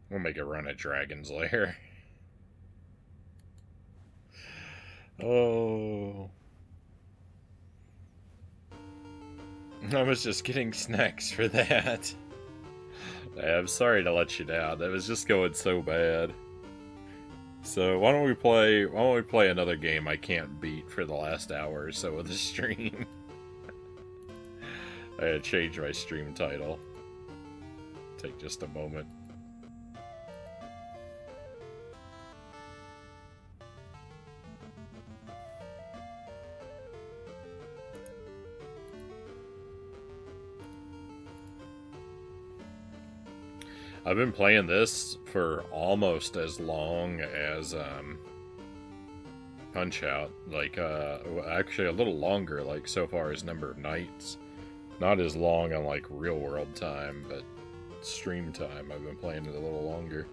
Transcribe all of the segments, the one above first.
We'll make a run at Dragon's Lair. Oh. I was just getting snacks for that. I'm sorry to let you down. That was just going so bad. So why don't we play another game I can't beat for the last hour or so of the stream? I had to change my stream title. Take just a moment. I've been playing this for almost as long as Punch Out. Like, actually a little longer, like, so far as number of nights. Not as long on, like, real world time, but stream time, I've been playing it a little longer.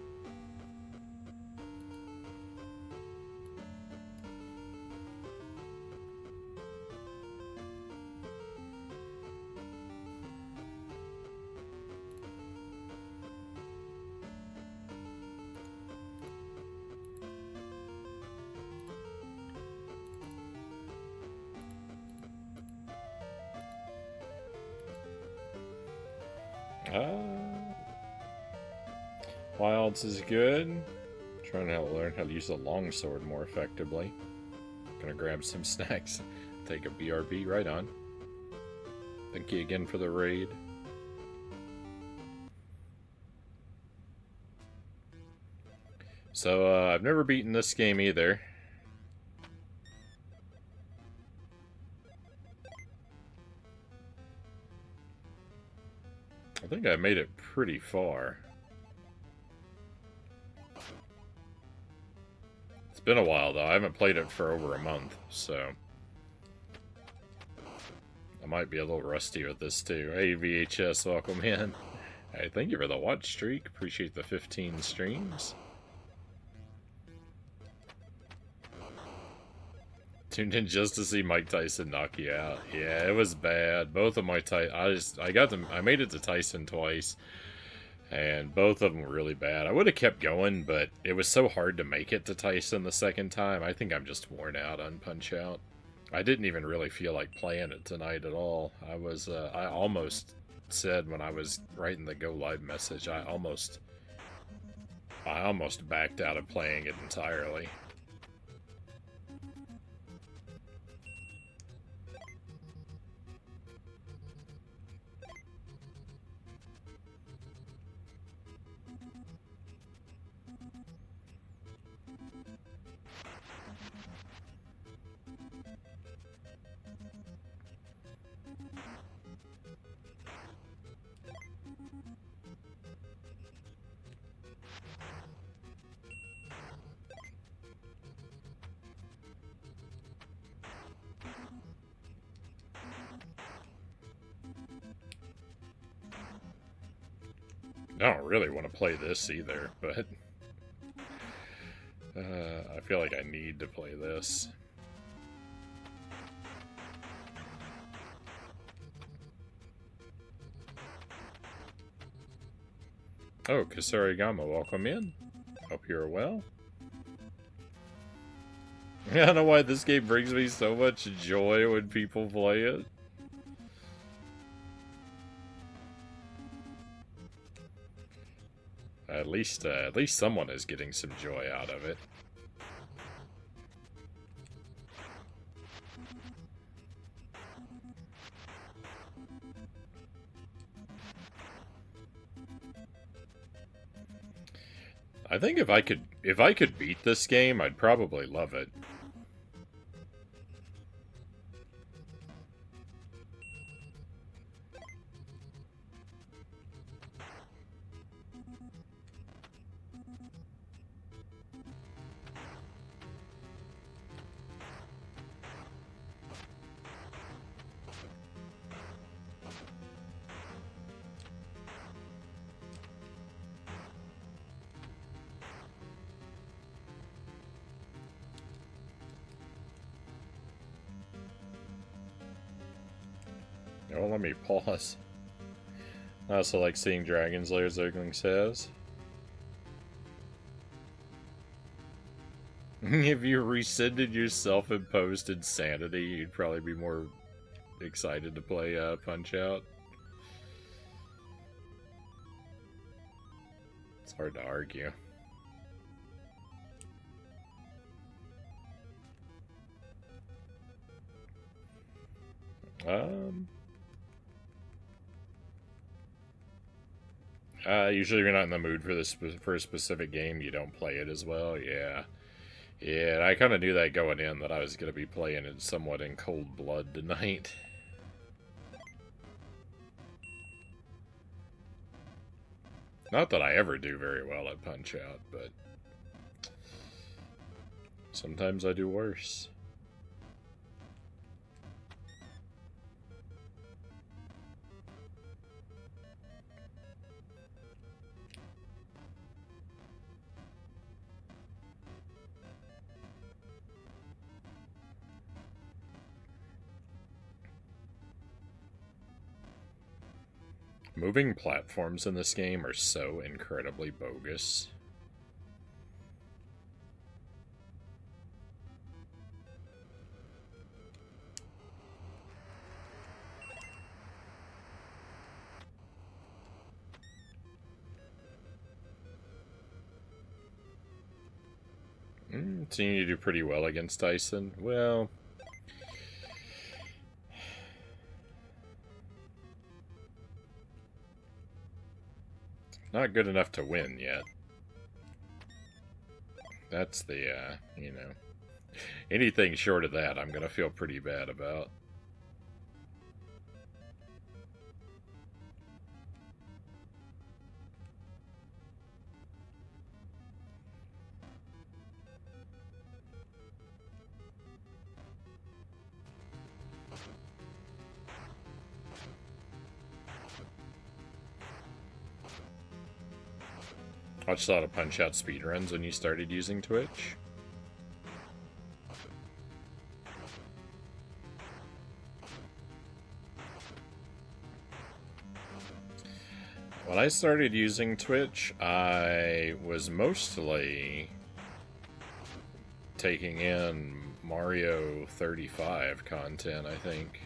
Wilds is good. Trying to learn how to use the longsword more effectively. Gonna grab some snacks. Take a BRB right on. Thank you again for the raid. So, I've never beaten this game either. I think I made it pretty far. It's been a while, though. I haven't played it for over a month, so... I might be a little rusty with this, too. Hey, VHS, welcome in. Hey, thank you for the watch streak. Appreciate the 15 streams. Tuned in just to see Mike Tyson knock you out. Yeah, it was bad. Both of my I made it to Tyson twice, and both of them were really bad. I would have kept going, but it was so hard to make it to Tyson the second time. I think I'm just worn out on Punch Out. I didn't even really feel like playing it tonight at all. I almost said when I was writing the go live message, I almost backed out of playing it entirely. I don't really want to play this either, but I feel like I need to play this. Oh, Kasarigama, welcome in. Hope you're well. I don't know why this game brings me so much joy when people play it. At least someone is getting some joy out of it. I think if I could beat this game, I'd probably love it. Oh, let me pause. I also like seeing Dragon's Lair, Zergling says. If you rescinded your self-imposed insanity, you'd probably be more excited to play Punch-Out. It's hard to argue. Usually if you're not in the mood for for a specific game, you don't play it as well. Yeah. Yeah, I kind of knew that going in, that I was going to be playing it somewhat in cold blood tonight. Not that I ever do very well at Punch-Out, but sometimes I do worse. Moving platforms in this game are so incredibly bogus. So you do pretty well against Tyson. Well, not good enough to win yet. That's the, you know, anything short of that, I'm gonna feel pretty bad about. Watched a lot of Punch-Out speedruns when you started using Twitch. When I started using Twitch, I was mostly taking in Mario 35 content, I think.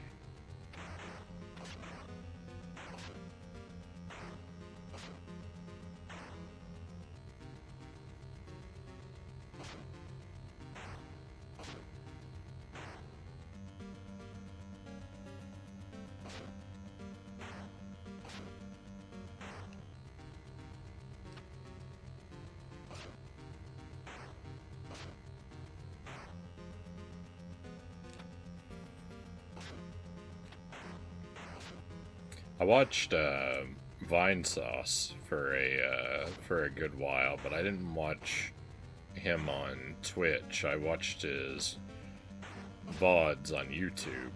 I watched Vine Sauce for a good while, but I didn't watch him on Twitch. I watched his VODs on YouTube.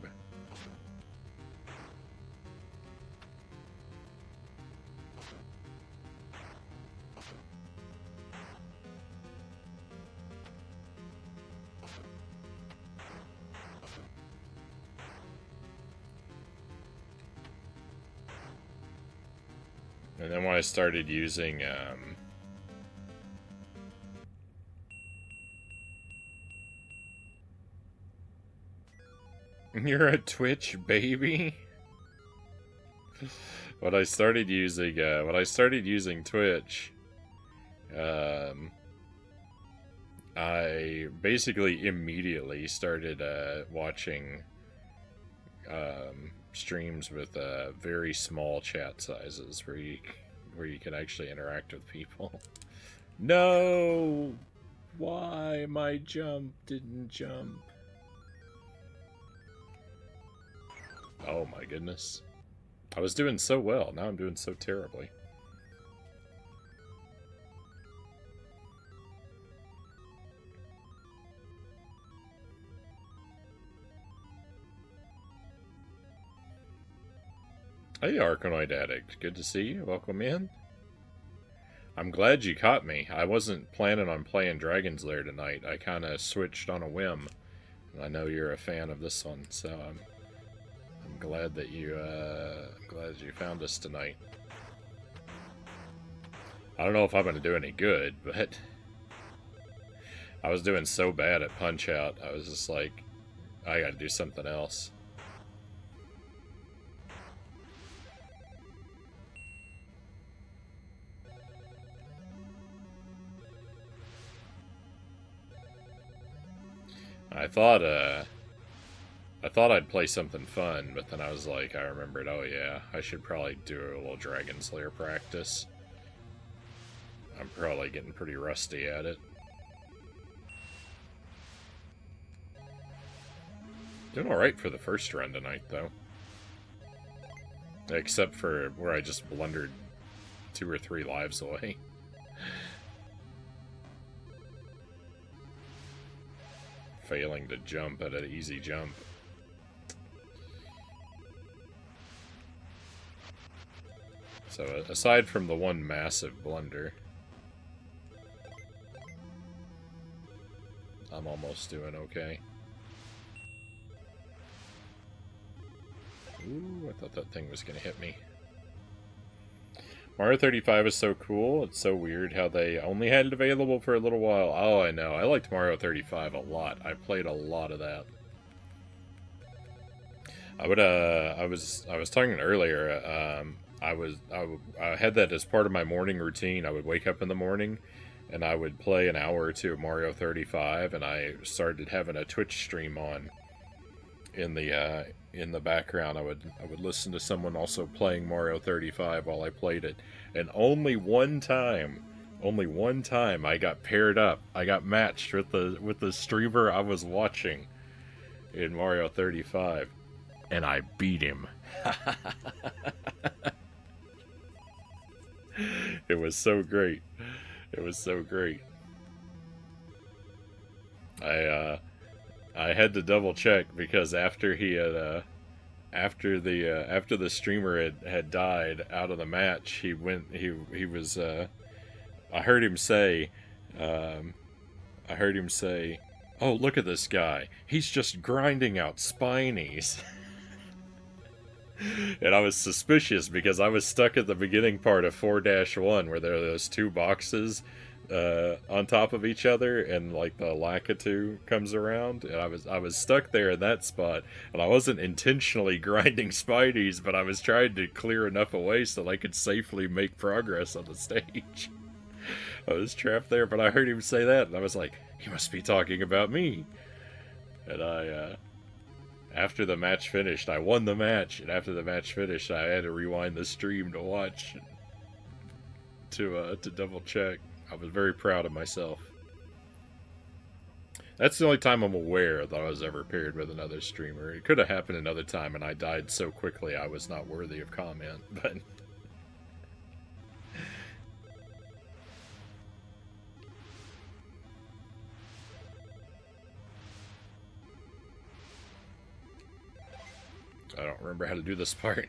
And then when I started using, You're a Twitch baby? When I started using Twitch, I basically immediately started watching streams with very small chat sizes where you can actually interact with people. No! Why my jump didn't jump? Oh my goodness. I was doing so well, now I'm doing so terribly. Hey, Arcanoid Addict. Good to see you. Welcome in. I'm glad you caught me. I wasn't planning on playing Dragon's Lair tonight. I kind of switched on a whim. I know you're a fan of this one, so I'm glad that you found us tonight. I don't know if I'm going to do any good, but I was doing so bad at Punch-Out, I was just like, I gotta do something else. I thought I'd play something fun, but then I was like, I remembered, oh yeah, I should probably do a little Dragon's Lair practice. I'm probably getting pretty rusty at it. Doing alright for the first run tonight, though. Except for where I just blundered 2 or 3 lives away. Failing to jump at an easy jump. So, aside from the one massive blunder, I'm almost doing okay. Ooh, I thought that thing was going to hit me. Mario 35 is so cool. It's so weird how they only had it available for a little while. Oh, I know. I liked Mario 35 a lot. I played a lot of that. I was talking earlier. I had that as part of my morning routine. I would wake up in the morning, and I would play an hour or two of Mario 35, and I started having a Twitch stream on in the background. I would listen to someone also playing Mario 35 while I played it, and only one time I got paired up. I got matched with the streamer I was watching in Mario 35, and I beat him. It was so great. It was so great. I had to double check because after he had after the streamer had died out of the match, he was I heard him say "Oh, look at this guy. He's just grinding out spinies." And I was suspicious because I was stuck at the beginning part of 4-1 where there are those 2 boxes on top of each other, and like the Lakitu comes around, and I was stuck there in that spot, and I wasn't intentionally grinding Spideys, but I was trying to clear enough away so that I could safely make progress on the stage. I was trapped there, but I heard him say that, and I was like, he must be talking about me. And after the match finished, I won the match, and after the match finished, I had to rewind the stream to watch, to double check. I was very proud of myself. That's the only time I'm aware that I was ever paired with another streamer. It could have happened another time, and I died so quickly I was not worthy of comment, but... I don't remember how to do this part.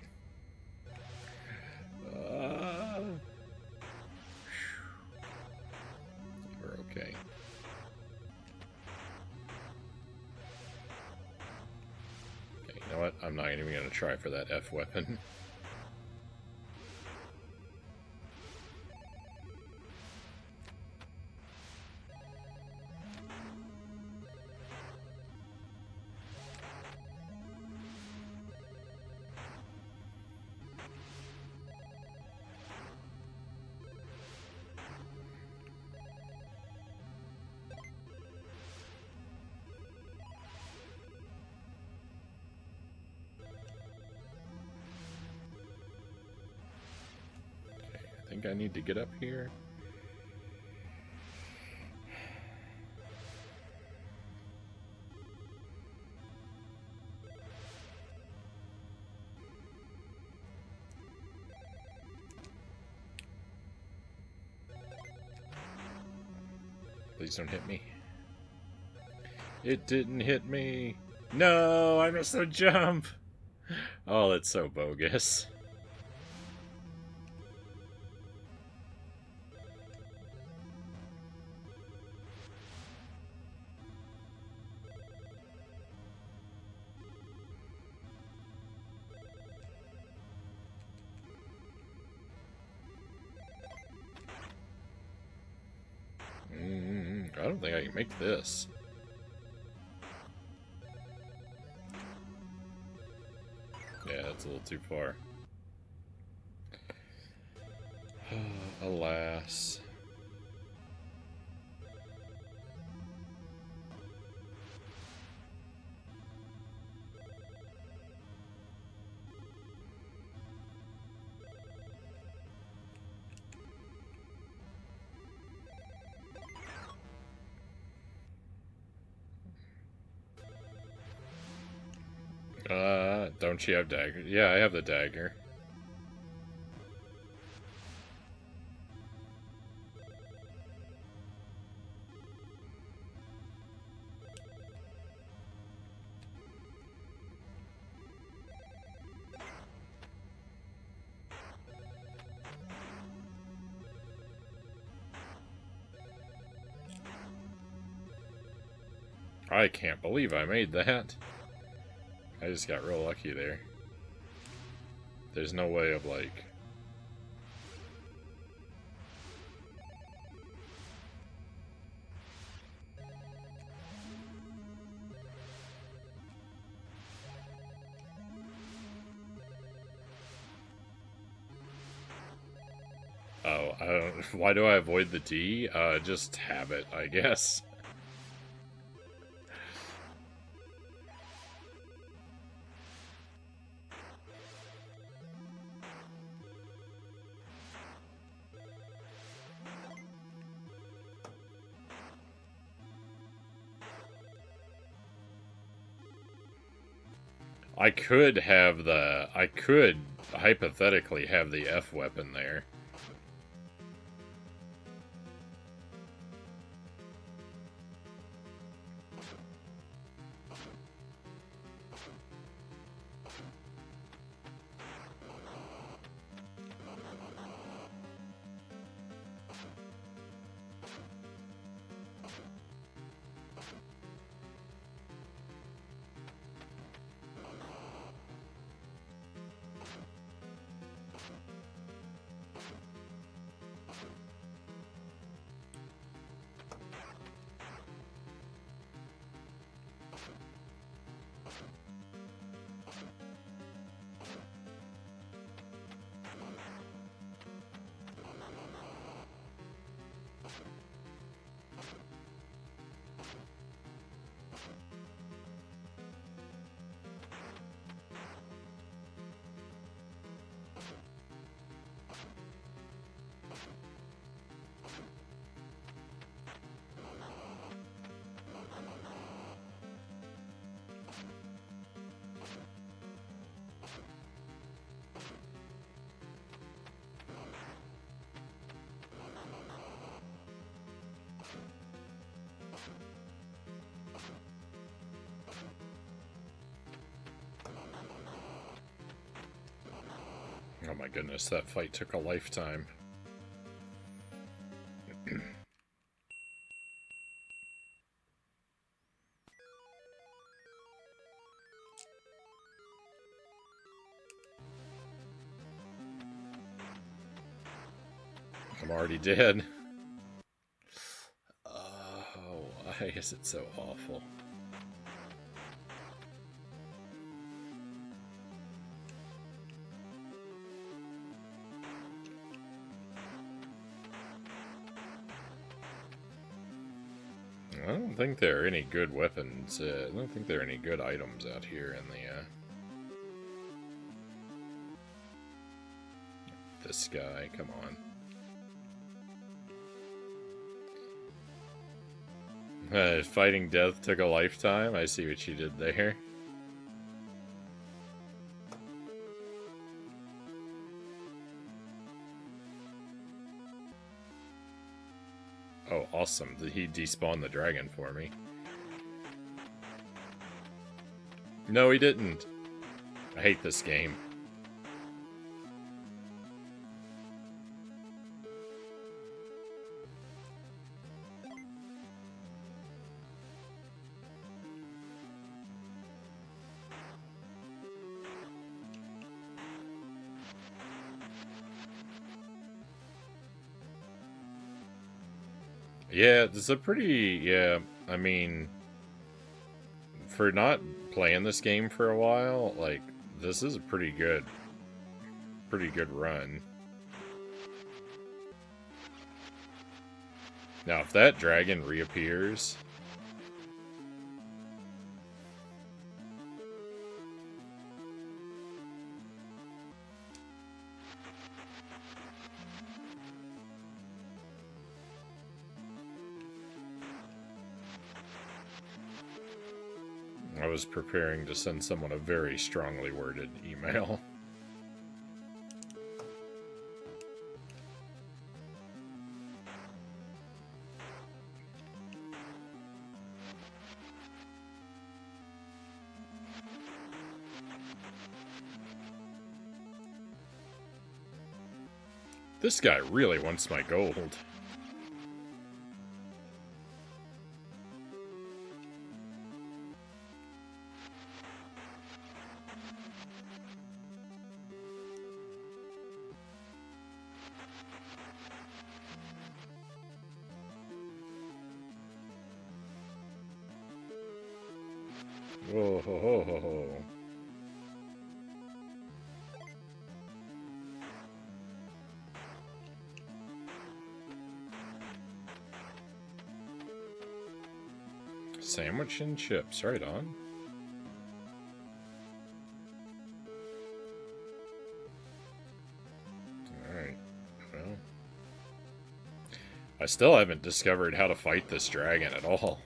We're okay. Okay, you know what? I'm not even going to try for that F weapon. I need to get up here. Please don't hit me. It didn't hit me. No, I missed the jump. Oh, that's so bogus. I don't think I can make this. Yeah, that's a little too far. Alas. Don't you have dagger? Yeah, I have the dagger. I can't believe I made that. I just got real lucky there. There's no way of, like... Oh, I don't... Why do I avoid the D? Just habit, I guess. I could hypothetically have the F weapon there. Oh my goodness, that fight took a lifetime. I'm already dead. Oh, why is it so awful? I don't think there are any good weapons. I don't think there are any good items out here in the, this guy. Come on. Fighting death took a lifetime? I see what you did there. Oh, awesome. He despawned the dragon for me. No, he didn't. I hate this game. Yeah, it's a pretty, yeah, I mean, for not playing this game for a while, like, this is a pretty good run. Now, if that dragon reappears... I was preparing to send someone a very strongly worded email. This guy really wants my gold. Whoa, ho, ho, ho, ho. Sandwich and chips, right on. Alright, well. I still haven't discovered how to fight this dragon at all.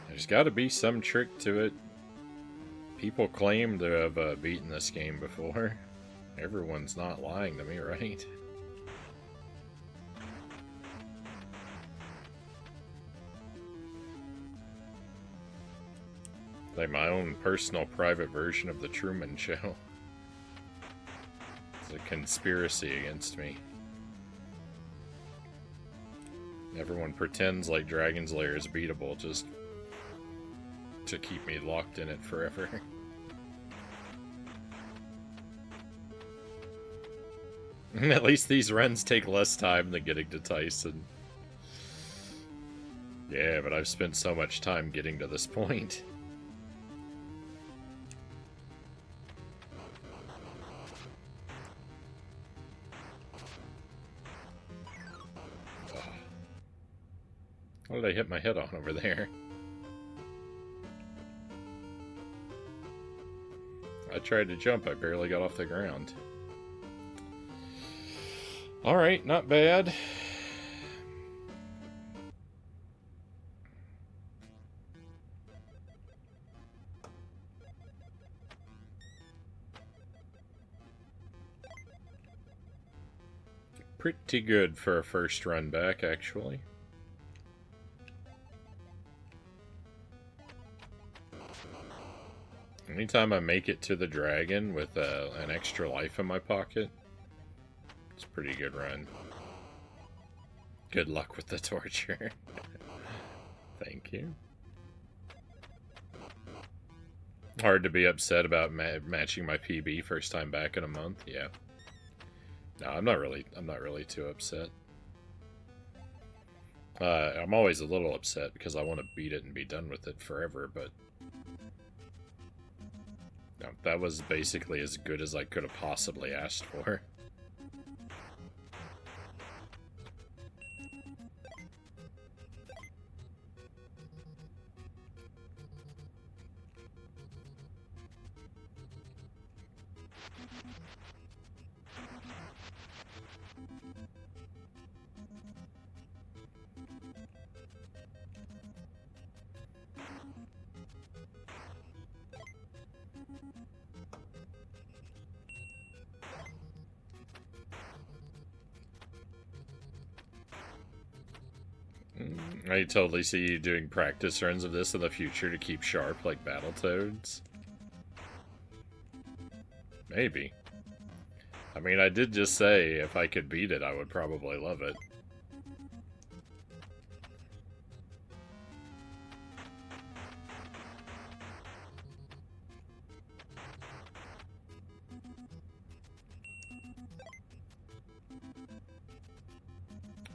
There's got to be some trick to it. People claim to have beaten this game before. Everyone's not lying to me, right? Like my own personal private version of the Truman Show. It's a conspiracy against me. Everyone pretends like Dragon's Lair is beatable just to keep me locked in it forever. At least these runs take less time than getting to Tyson. Yeah, but I've spent so much time getting to this point. What did I hit my head on over there? I tried to jump, I barely got off the ground. Alright, not bad. Pretty good for a first run back, actually. Anytime I make it to the dragon with an extra life in my pocket, it's a pretty good run. Good luck with the torture. Thank you. Hard to be upset about matching my PB first time back in a month. Yeah. No, I'm not really too upset. I'm always a little upset because I want to beat it and be done with it forever, but no, that was basically as good as I could have possibly asked for. I totally see you doing practice runs of this in the future to keep sharp like Battletoads. Maybe. I mean, I did just say if I could beat it, I would probably love it.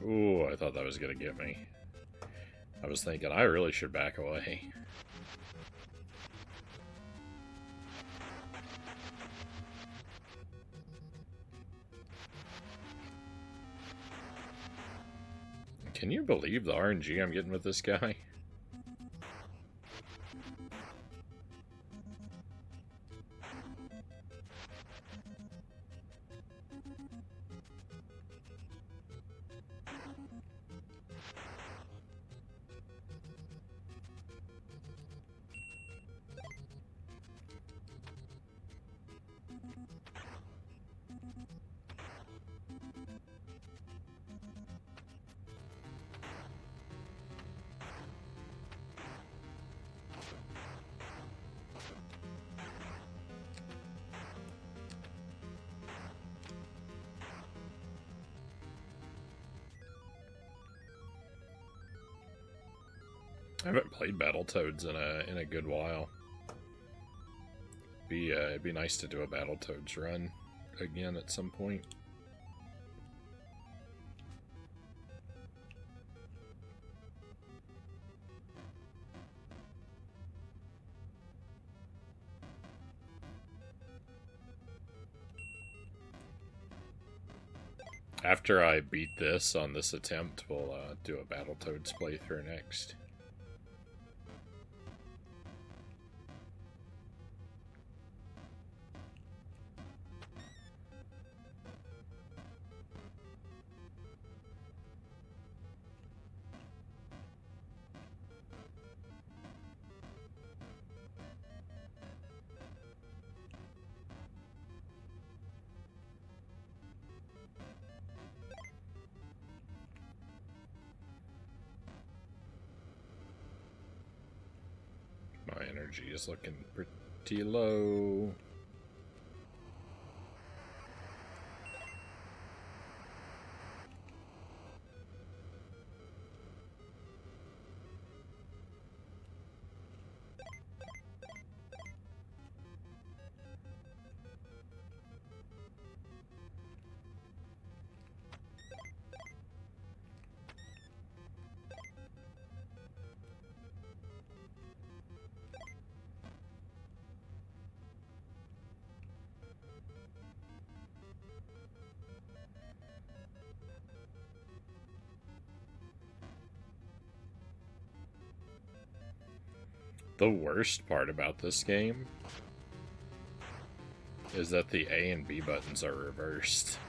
Ooh, I thought that was gonna get me. I was thinking I really should back away. Can you believe the RNG I'm getting with this guy? I haven't played Battletoads in a good while. It'd be nice to do a Battletoads run again at some point. After I beat this on this attempt, we'll do a Battletoads playthrough next. My energy is looking pretty low. The worst part about this game is that the A and B buttons are reversed.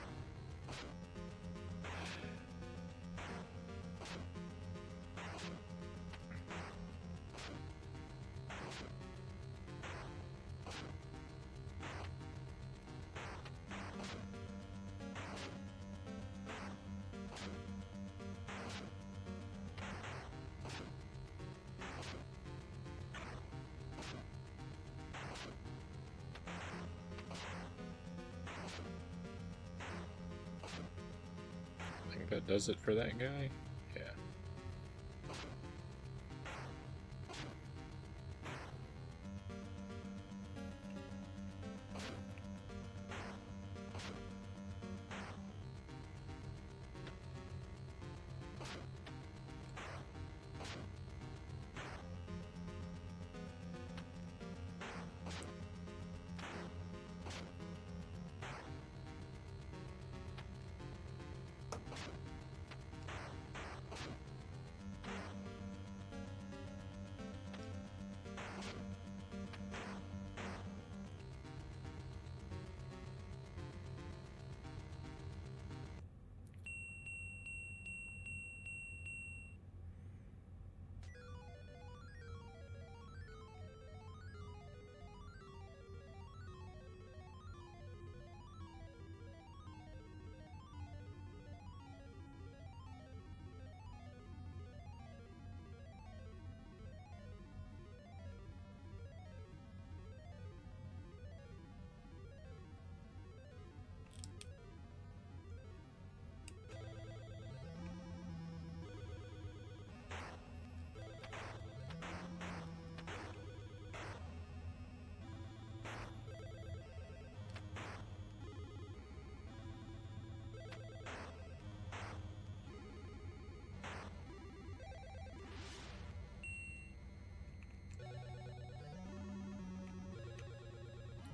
That does it for that guy? Yeah.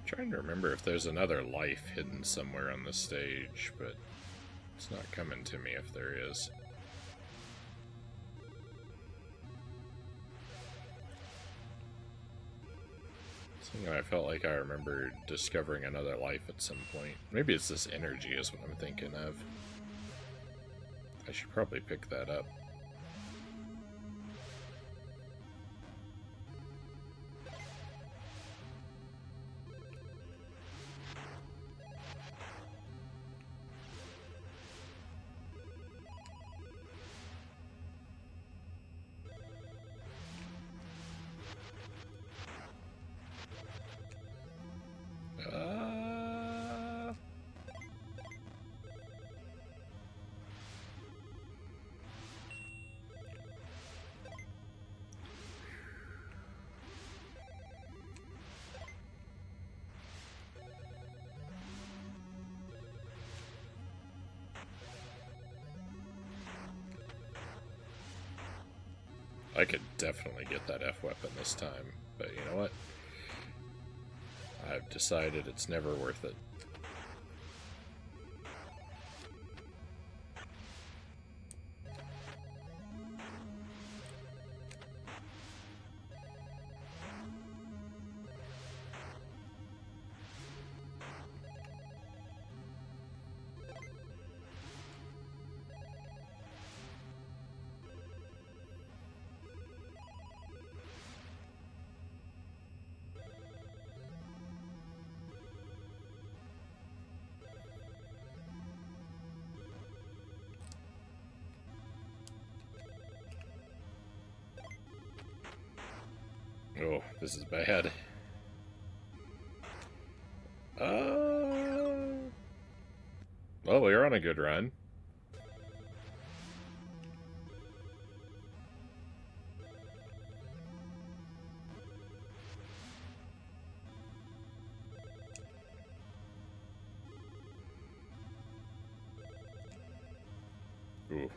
Trying to remember if there's another life hidden somewhere on the stage, but it's not coming to me if there is. I felt like I remember discovering another life at some point. Maybe it's this energy is what I'm thinking of. I should probably pick that up. I could definitely get that F weapon this time, but you know what? I've decided it's never worth it. Oh, this is bad. Well, we're on a good run. Ooh.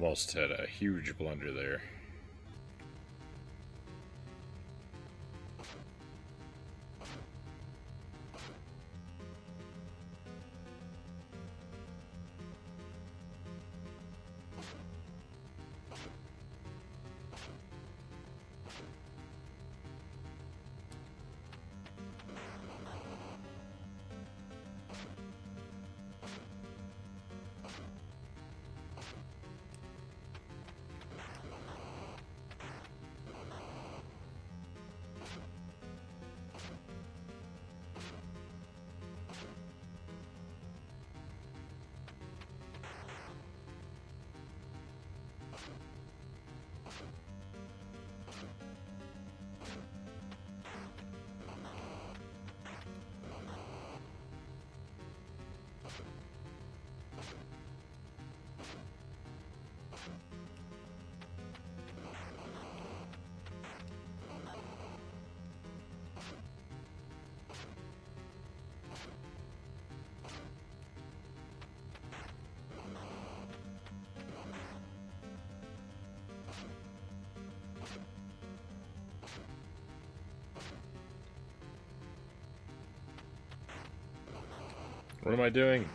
Almost had a huge blunder there. What am I doing?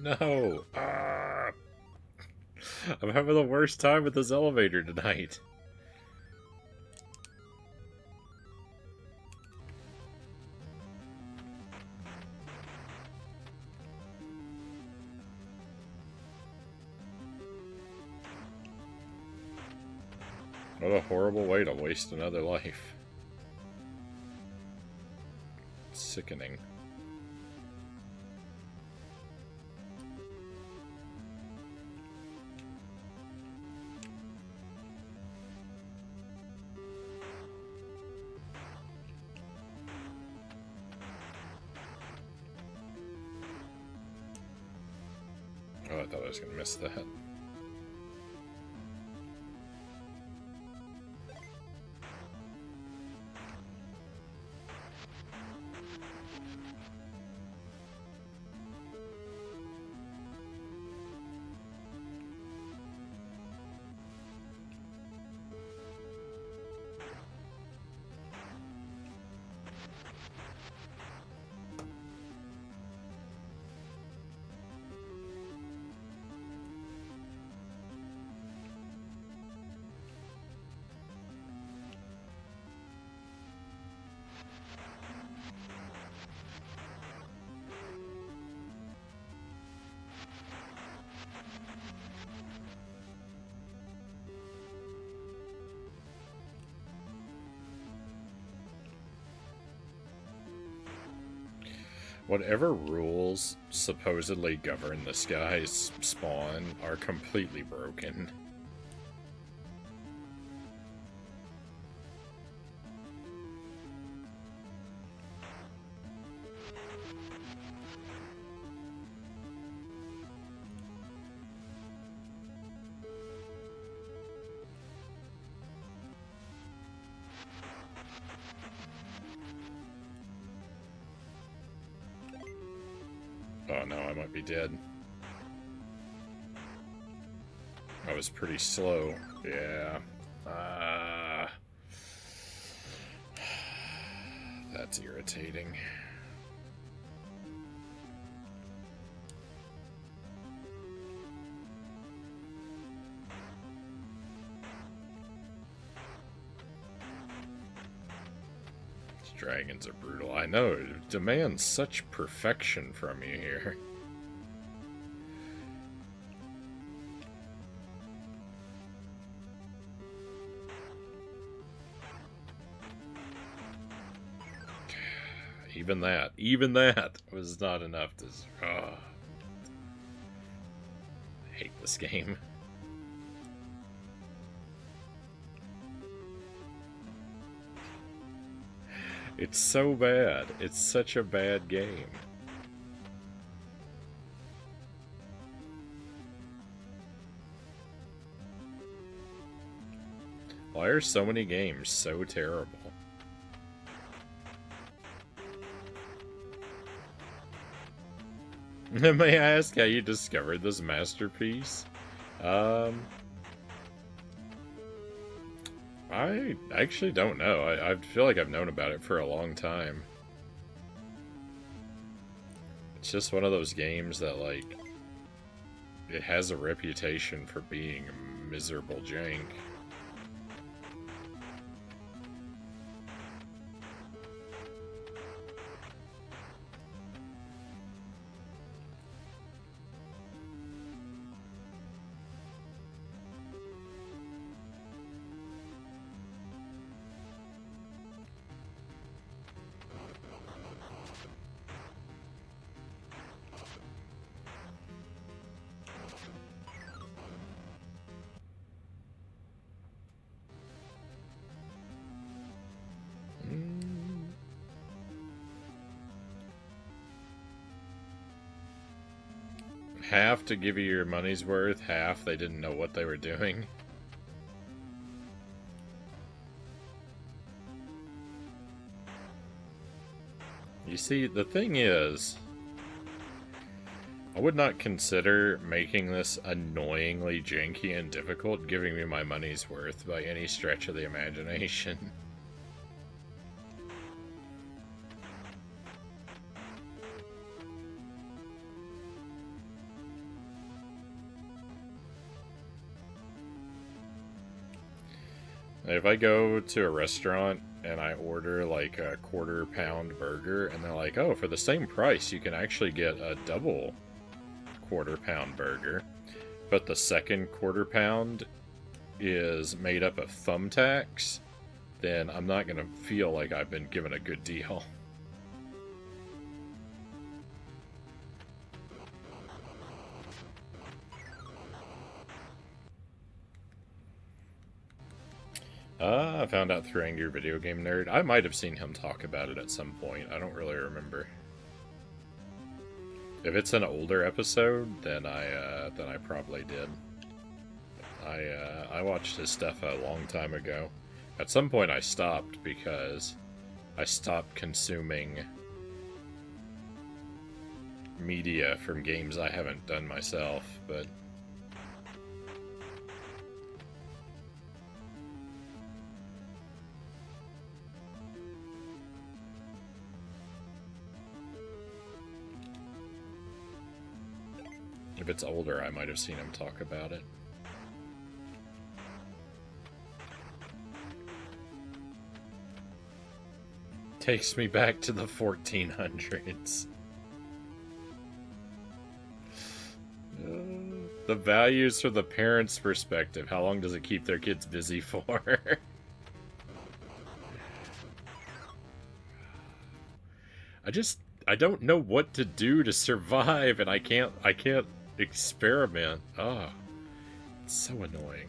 No! Ah! I'm having the worst time with this elevator tonight. What a horrible way to waste another life. Sickening. Oh, I thought I was going to miss that. Whatever rules supposedly govern this guy's spawn are completely broken. Oh no, I might be dead. I was pretty slow. Yeah. That's irritating. Dragons are brutal. I know, it demands such perfection from you here. Even that was not enough to... Oh. I hate this game. It's so bad. It's such a bad game. Why are so many games so terrible? May I ask how you discovered this masterpiece? I actually don't know. I feel like I've known about it for a long time. It's just one of those games that, like, it has a reputation for being miserable jank. Half to give you your money's worth, half they didn't know what they were doing. You see, the thing is, I would not consider making this annoyingly janky and difficult, giving me my money's worth by any stretch of the imagination. If I go to a restaurant and I order like a quarter-pound burger, and they're like, oh, for the same price, you can actually get a double quarter-pound burger, but the second quarter-pound is made up of thumbtacks, then I'm not going to feel like I've been given a good deal. I found out through Angry Video Game Nerd. I might have seen him talk about it at some point. I don't really remember. If it's an older episode, then I probably did. I watched his stuff a long time ago. At some point, I stopped because I stopped consuming media from games I haven't done myself, but if it's older, I might have seen him talk about it. Takes me back to the 1400s. The values from the parents' perspective. How long does it keep their kids busy for? I don't know what to do to survive, and I can't experiment. Oh, it's so annoying.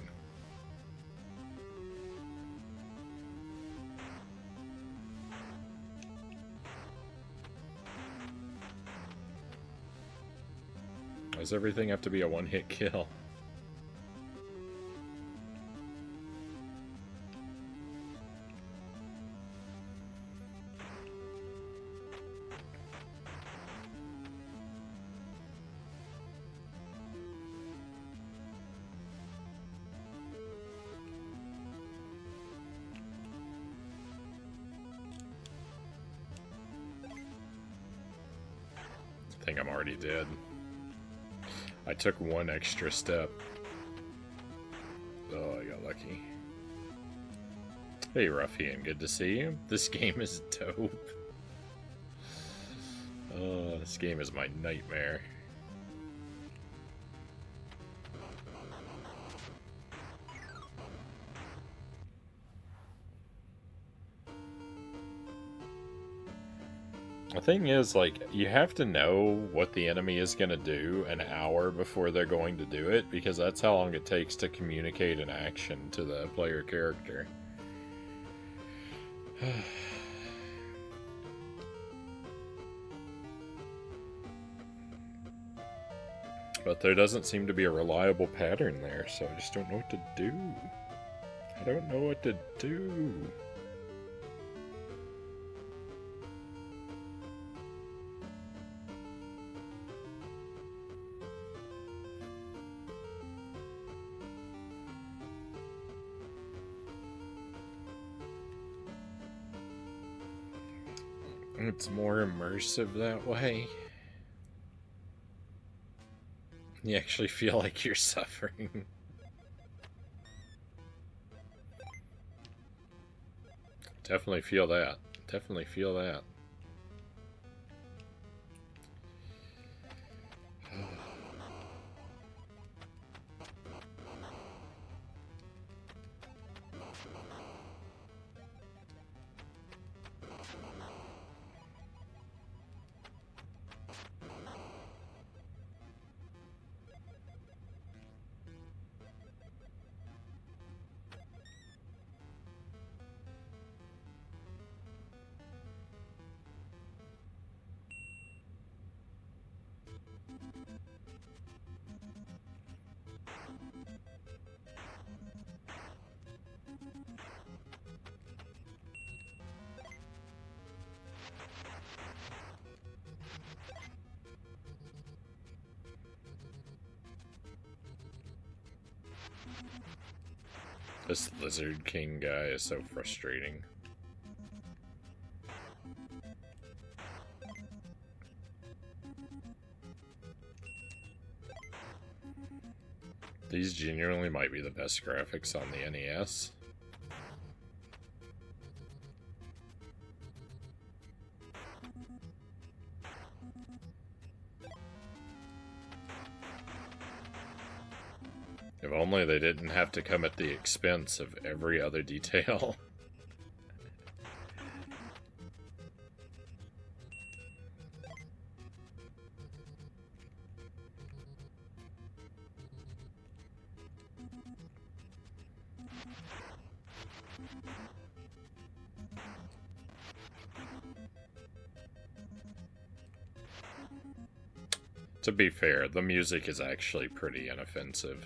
Why does everything have to be a one-hit kill? I think I'm already dead. I took one extra step. Oh, I got lucky. Hey, Ruffian, good to see you. This game is dope. Oh, this game is my nightmare. The thing is, like, you have to know what the enemy is going to do an hour before they're going to do it, because that's how long it takes to communicate an action to the player character. But there doesn't seem to be a reliable pattern there, so I just don't know what to do. I don't know what to do. It's more immersive that way. You actually feel like you're suffering. Definitely feel that. Definitely feel that. This Lizard King guy is so frustrating. These genuinely might be the best graphics on the NES. If only they didn't have to come at the expense of every other detail. To be fair, the music is actually pretty inoffensive.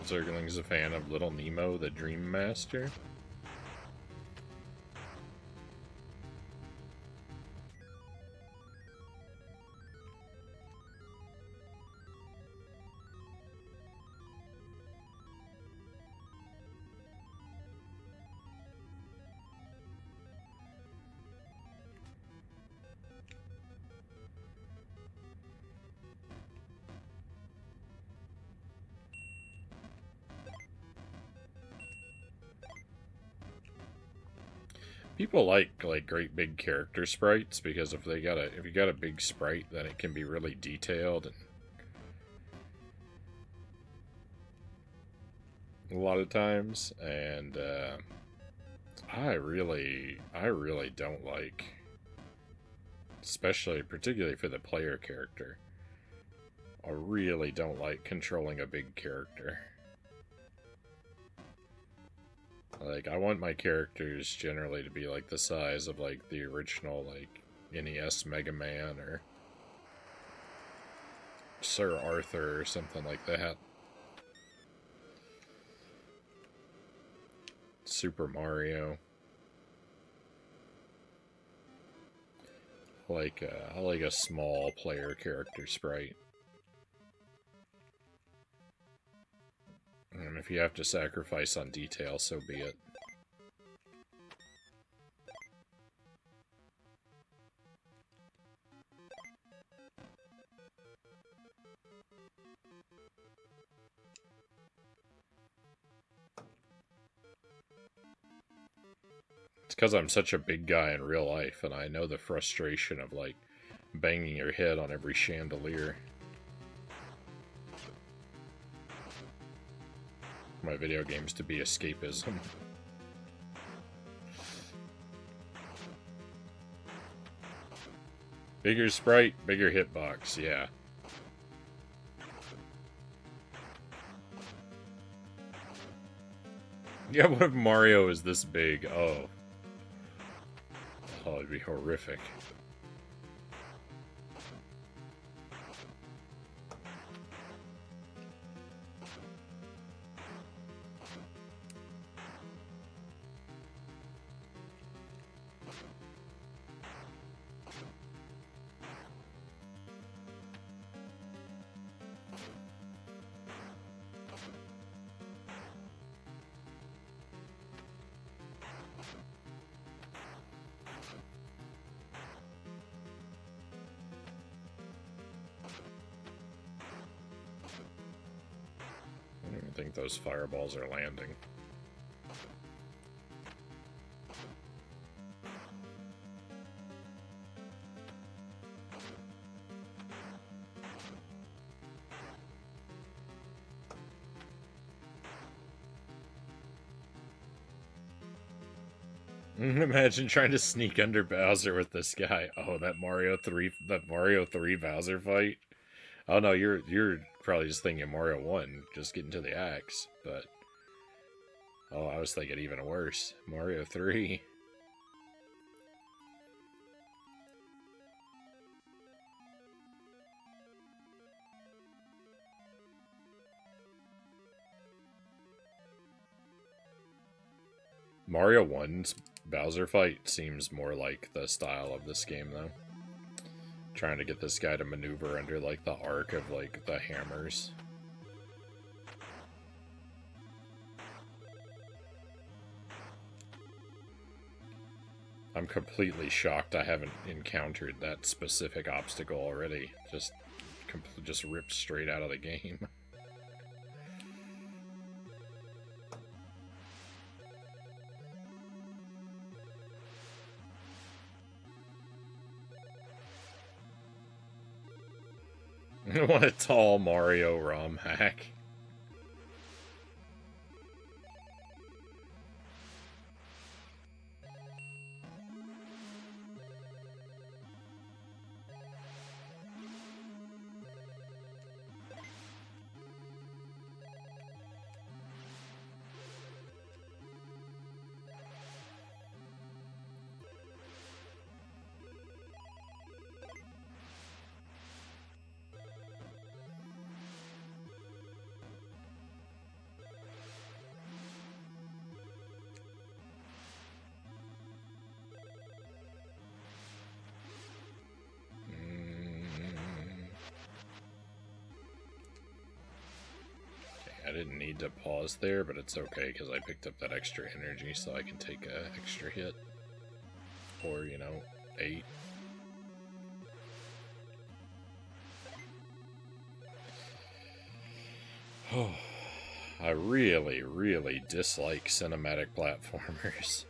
Zergling's a fan of Little Nemo, the Dream Master. People like great big character sprites because if you got a big sprite, then it can be really detailed and a lot of times. And I really don't like, particularly for the player character. I really don't like controlling a big character. Like, I want my characters generally to be, like, the size of, like, the original, like, NES Mega Man or Sir Arthur or something like that. Super Mario. I like a small player character sprite. And if you have to sacrifice on detail, so be it. It's because I'm such a big guy in real life, and I know the frustration of, like, banging your head on every chandelier. My video games to be escapism. Bigger sprite, bigger hitbox, yeah. Yeah, what if Mario is this big? Oh. Oh, it'd be horrific. I don't think those fireballs are landing. Imagine trying to sneak under Bowser with this guy. Oh, that Mario 3 Bowser fight. Oh no, you're probably just thinking Mario 1, just getting to the axe, but oh, I was thinking even worse. Mario 3. Mario 1's Bowser fight seems more like the style of this game, though. Trying to get this guy to maneuver under, like, the arc of, like, the hammers. I'm completely shocked I haven't encountered that specific obstacle already. Just ripped straight out of the game. What a tall Mario ROM hack. I didn't need to pause there, but it's okay because I picked up that extra energy so I can take a extra hit. Or, you know, 8. Oh, I really, really dislike cinematic platformers.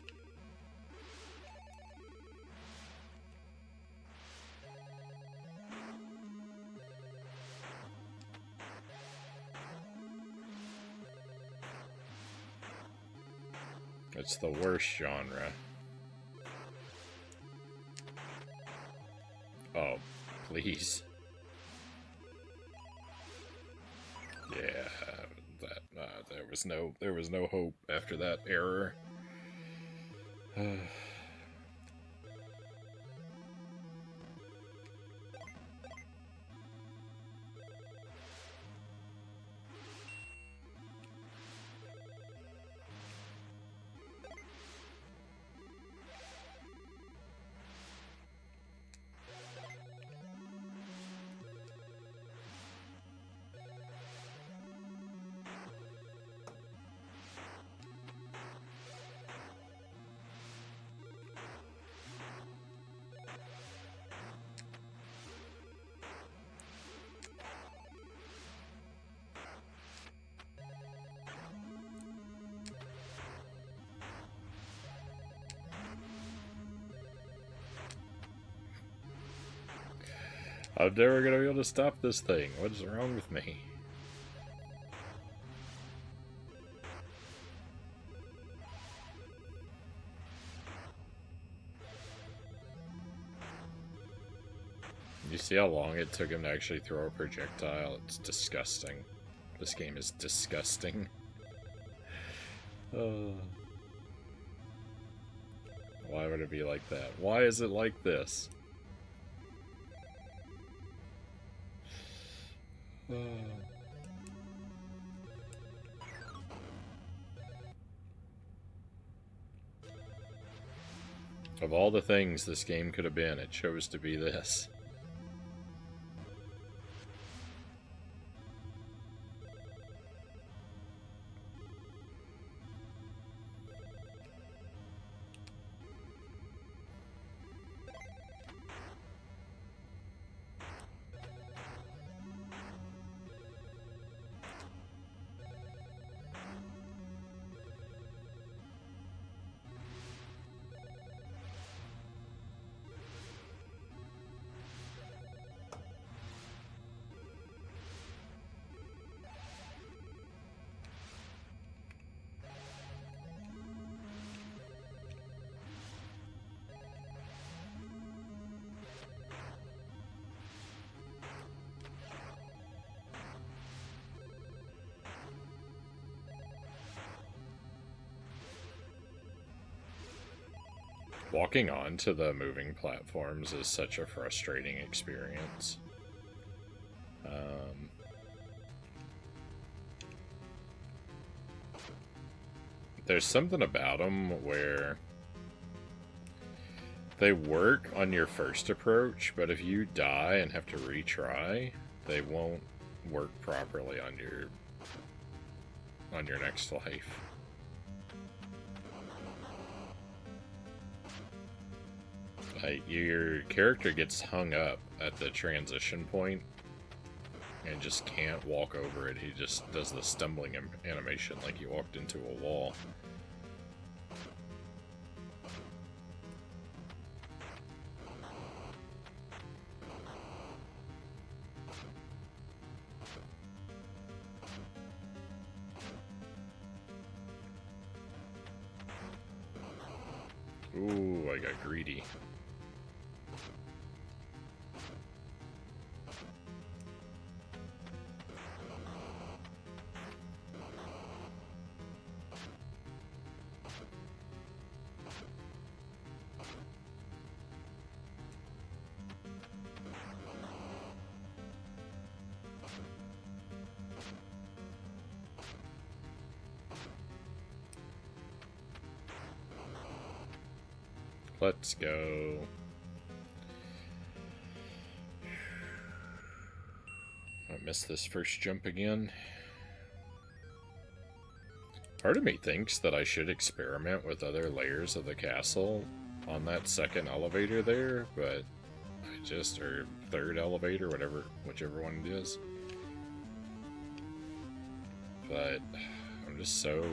It's the worst genre. Oh, please. Yeah, there was no hope after that error. I'm never gonna be able to stop this thing. What is wrong with me? You see how long it took him to actually throw a projectile? It's disgusting. This game is disgusting. Why would it be like that? Why is it like this? Of all the things this game could have been, it chose to be this. Walking onto the moving platforms is such a frustrating experience. There's something about them where they work on your first approach, but if you die and have to retry, they won't work properly on your next life. Like, your character gets hung up at the transition point and just can't walk over it. He just does the stumbling animation like he walked into a wall. Ooh, I got greedy. Let's go. I missed this first jump again. Part of me thinks that I should experiment with other layers of the castle on that second elevator there, but I just, or third elevator, whichever one it is. But I'm just so...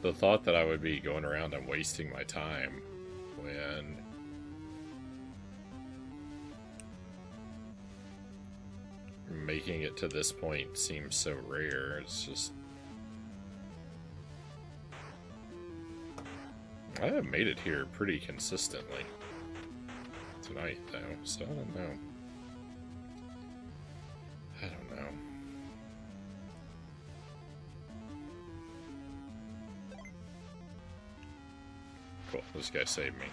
The thought that I would be going around and wasting my time when making it to this point seems so rare. It's just... I have made it here pretty consistently tonight, though, so I don't know. I don't know. Cool, this guy saved me.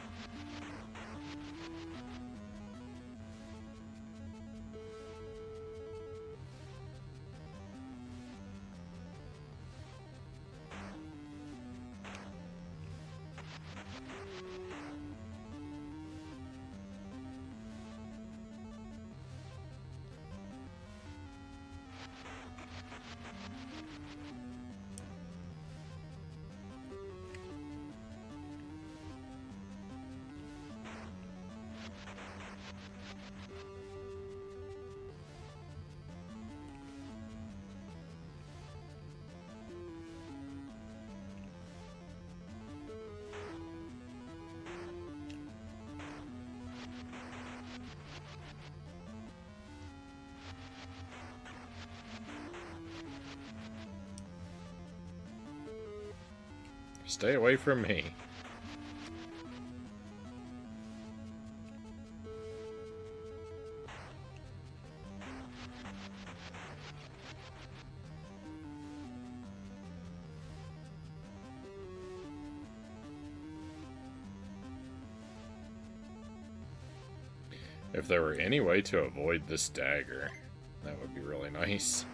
Stay away from me. If there were any way to avoid this dagger, that would be really nice.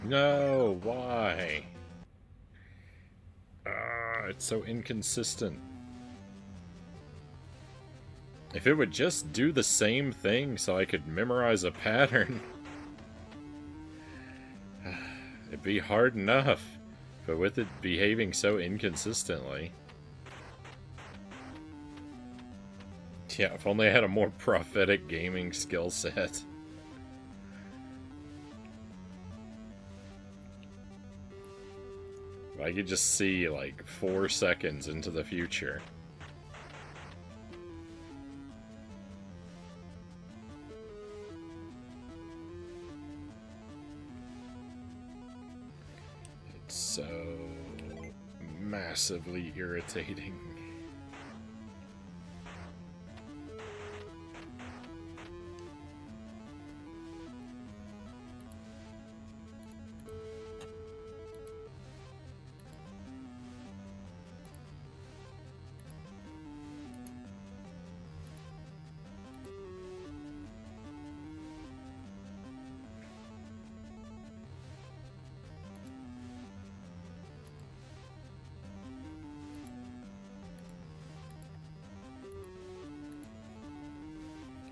No, why? It's so inconsistent. If it would just do the same thing so I could memorize a pattern, it'd be hard enough. But with it behaving so inconsistently... Yeah, if only I had a more prophetic gaming skill set. I could just see, like, 4 seconds into the future. It's so massively irritating.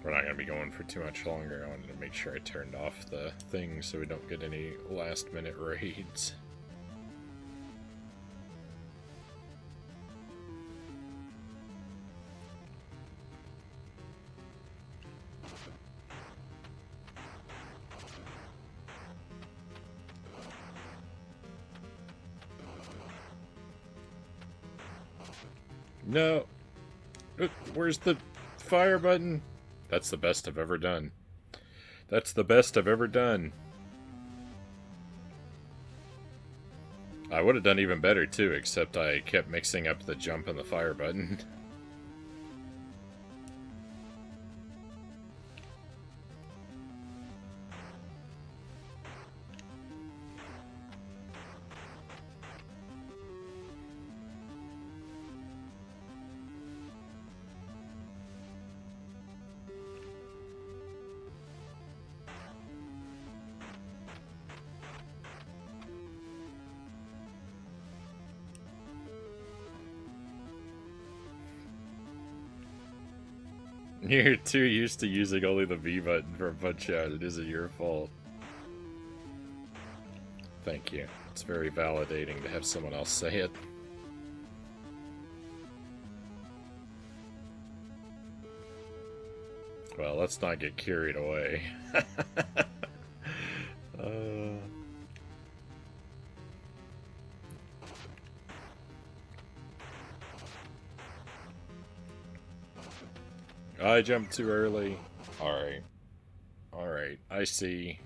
We're not going to be going for too much longer. I wanted to make sure I turned off the thing so we don't get any last-minute raids. No! Where's the fire button? That's the best I've ever done. That's the best I've ever done. I would have done even better too, except I kept mixing up the jump and the fire button. You're too used to using only the V button for a punch out. It isn't your fault. Thank you. It's very validating to have someone else say it. Well, let's not get carried away. I jumped too early. Alright. Alright, I see.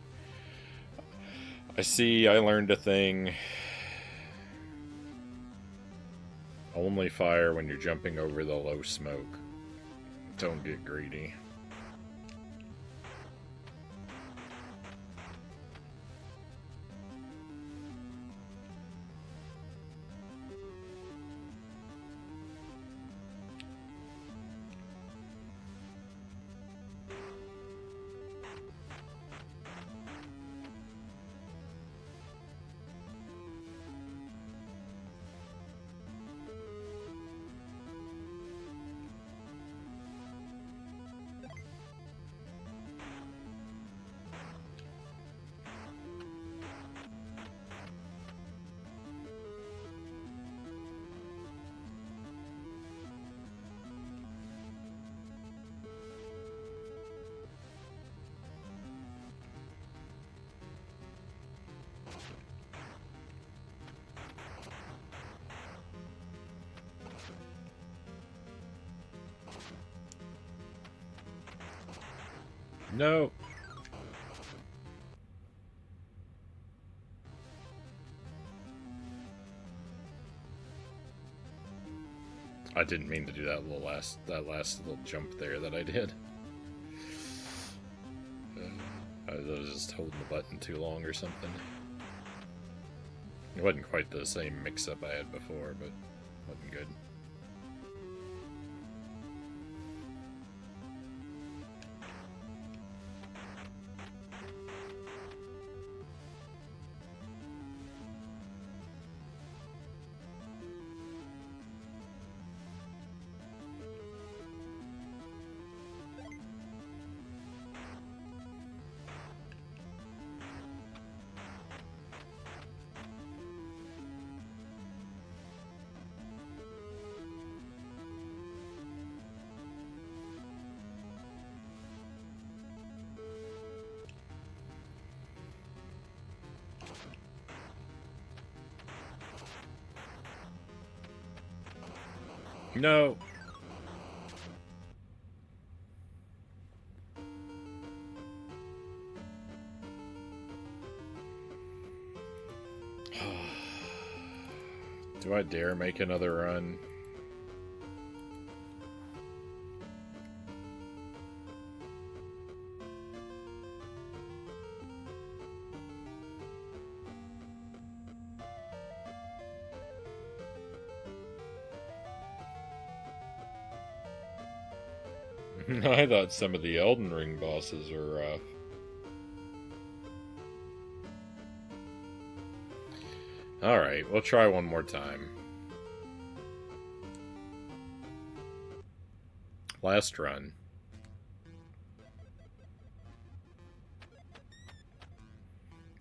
I learned a thing. Only fire when you're jumping over the low smoke. Don't get greedy. No. I didn't mean to do that last little jump there that I did. I was just holding the button too long or something. It wasn't quite the same mix-up I had before, but wasn't good. No. Do I dare make another run? I thought some of the Elden Ring bosses were rough. Alright, we'll try one more time. Last run.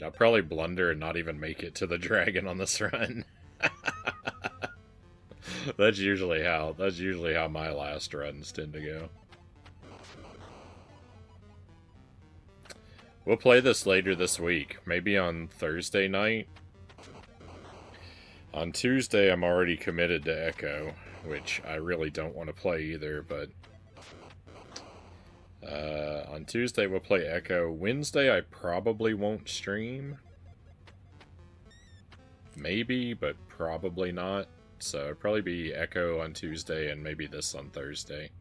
I'll probably blunder and not even make it to the dragon on this run. That's usually how my last runs tend to go. We'll play this later this week, maybe on Thursday night. On Tuesday, I'm already committed to Echo, which I really don't want to play either, but on Tuesday we'll play Echo. Wednesday I probably won't stream. Maybe, but probably not. So it'll probably be Echo on Tuesday and maybe this on Thursday.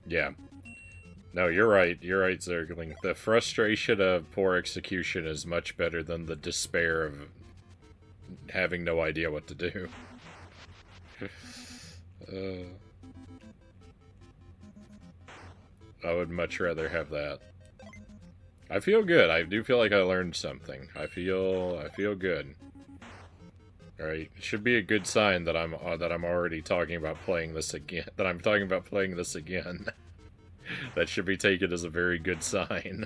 Yeah. No, you're right. You're right, Zergling. The frustration of poor execution is much better than the despair of having no idea what to do. I would much rather have that. I feel good. I do feel like I learned something. I feel good. Alright, it should be a good sign that I'm already talking about playing this again. That I'm talking about playing this again. That should be taken as a very good sign.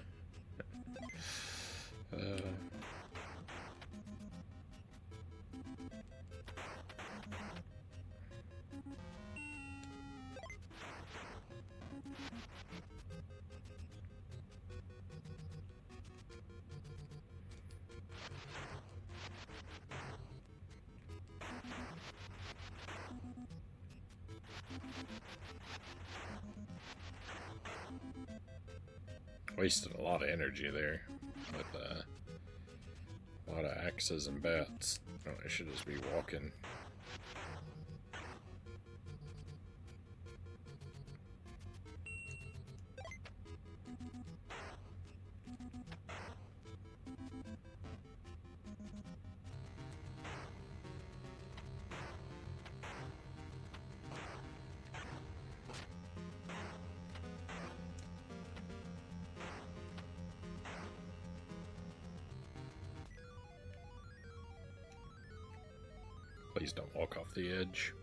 Wasted a lot of energy there with a lot of axes and bats. Oh, I should just be walking. Please don't walk off the edge.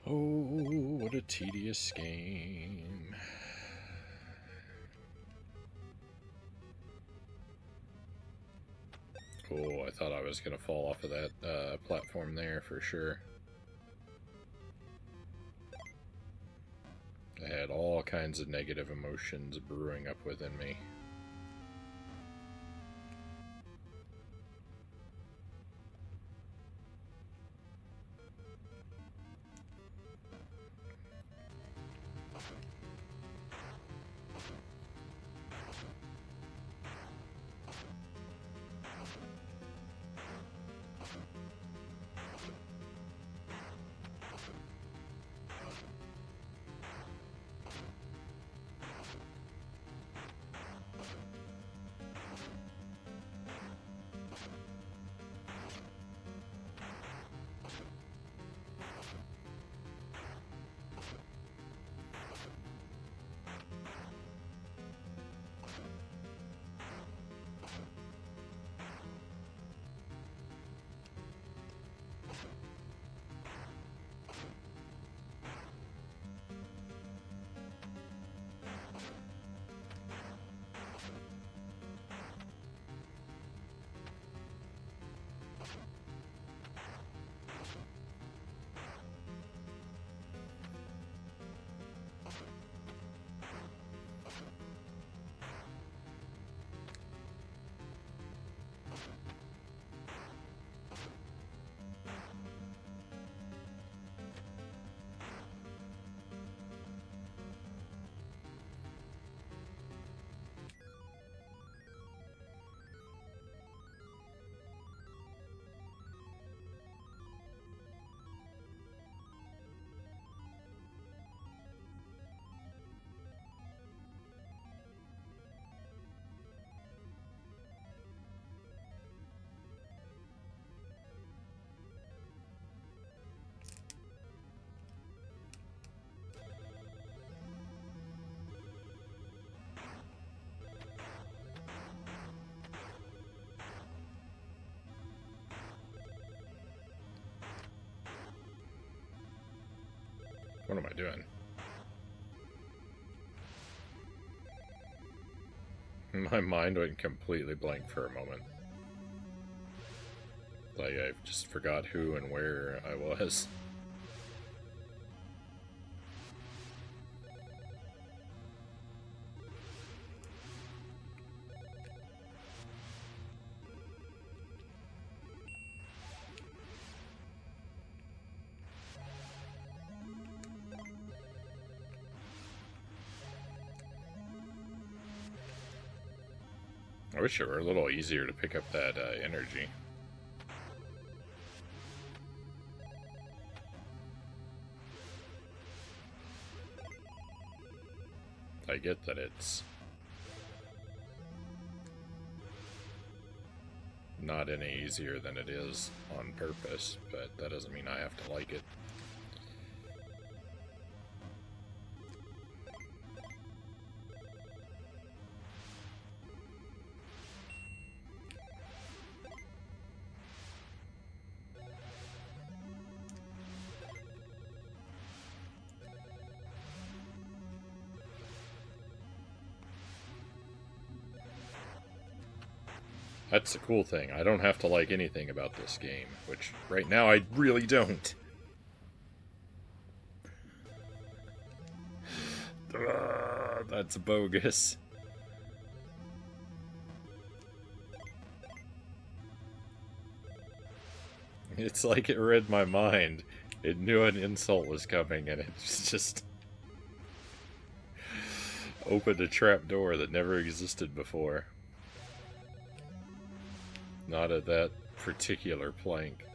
Oh, what a tedious game. Oh, I thought I was going to fall off of that platform there for sure. I had all kinds of negative emotions brewing up within me. What am I doing? My mind went completely blank for a moment. Like I just forgot who and where I was. I wish it were a little easier to pick up that energy. I get that it's not any easier than it is on purpose, but that doesn't mean I have to like it. That's the cool thing. I don't have to like anything about this game, which right now I really don't. That's bogus. It's like it read my mind. It knew an insult was coming and it just opened a trap door that never existed before. Not at that particular plank.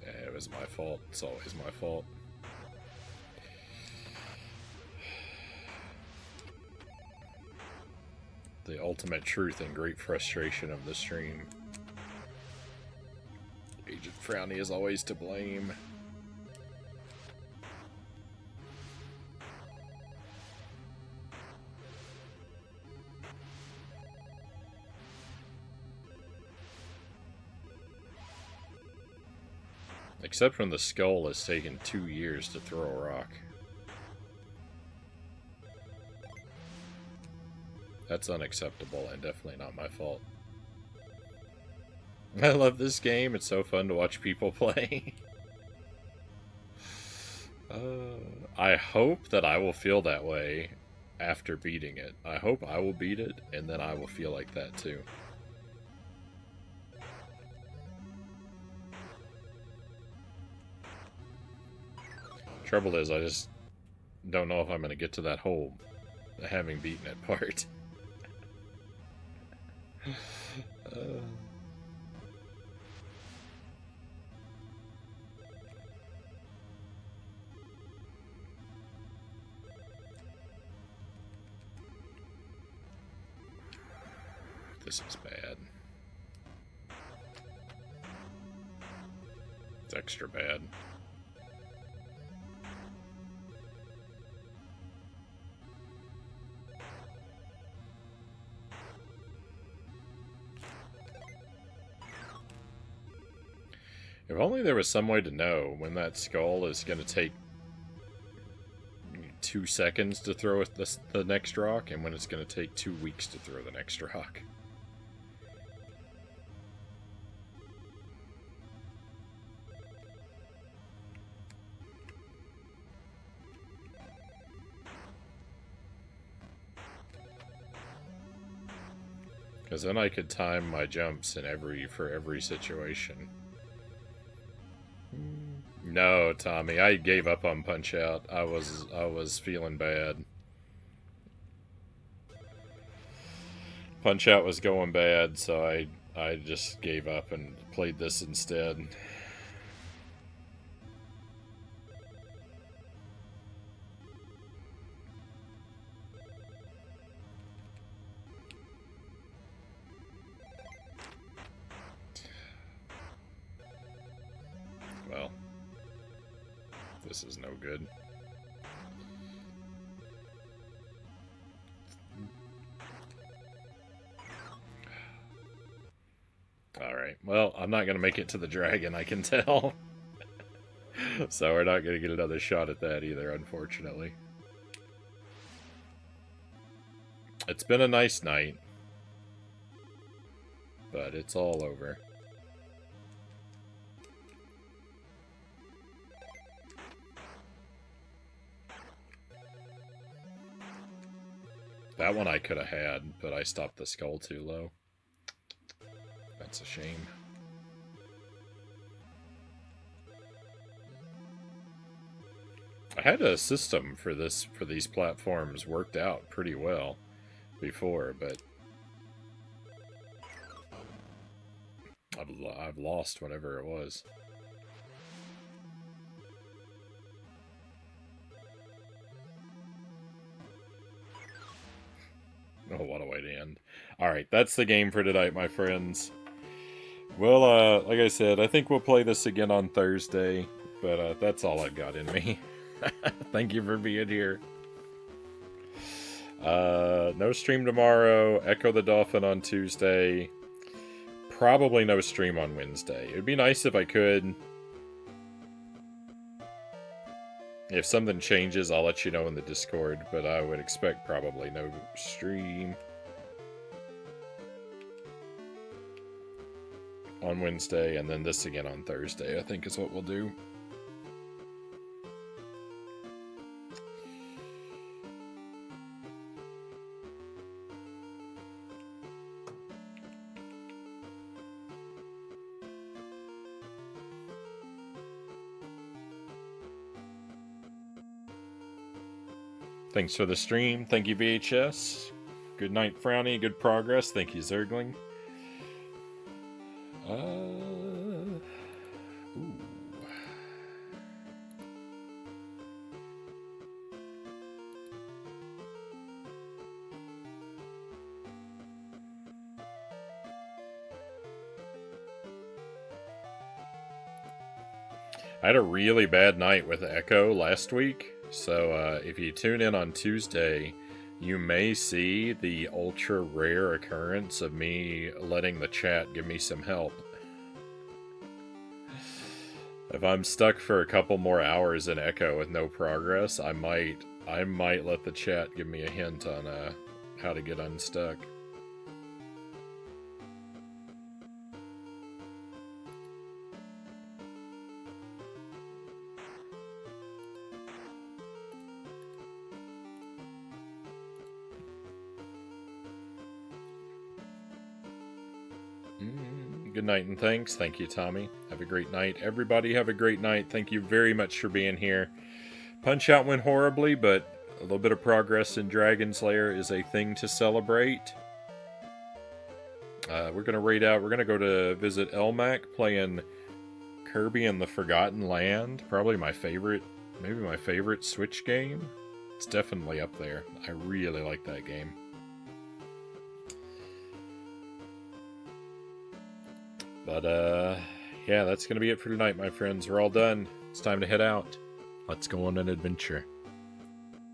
Yeah, it was my fault. It's always my fault. The ultimate truth and great frustration of the stream. Agent Frownie is always to blame. Except when the skull has taken 2 years to throw a rock. That's unacceptable and definitely not my fault. I love this game. It's so fun to watch people play. I hope that I will feel that way after beating it. I hope I will beat it and then I will feel like that too. Trouble is, I just don't know if I'm going to get to that whole having beaten it part. This is bad. It's extra bad. If only there was some way to know when that skull is going to take 2 seconds to throw the next rock and when it's going to take 2 weeks to throw the next rock. Because then I could time my jumps for every situation. No, Tommy, I gave up on Punch-Out. I was feeling bad. Punch-Out was going bad, so I just gave up and played this instead. Well, this is no good. Alright. Alright, well, I'm not going to make it to the dragon, I can tell. So we're not going to get another shot at that either, unfortunately. It's been a nice night. But it's all over. That one I could have had, but I stopped the skull too low. That's a shame. I had a system for these platforms worked out pretty well before, but I've lost whatever it was. Oh, what a way to end. Alright, that's the game for tonight, my friends. Well, like I said, I think we'll play this again on Thursday, but that's all I've got in me. Thank you for being here. No stream tomorrow, Echo the Dolphin on Tuesday. Probably no stream on Wednesday. It would be nice if I could. If something changes, I'll let you know in the Discord, but I would expect probably no stream on Wednesday, and then this again on Thursday, I think is what we'll do. Thanks for the stream. Thank you, VHS. Good night, Frownie. Good progress. Thank you, Zergling. Ooh. I had a really bad night with Echo last week. So if you tune in on Tuesday, you may see the ultra rare occurrence of me letting the chat give me some help. If I'm stuck for a couple more hours in Echo with no progress, I might let the chat give me a hint on how to get unstuck. Good night and thanks. Thank you, Tommy. Have a great night. Everybody have a great night. Thank you very much for being here. Punch-Out went horribly, but a little bit of progress in Dragon's Lair is a thing to celebrate. We're going to raid out. We're going to go to visit Elmac, playing Kirby and the Forgotten Land. Probably my favorite, maybe my favorite Switch game. It's definitely up there. I really like that game. But, yeah, that's going to be it for tonight, my friends. We're all done. It's time to head out. Let's go on an adventure.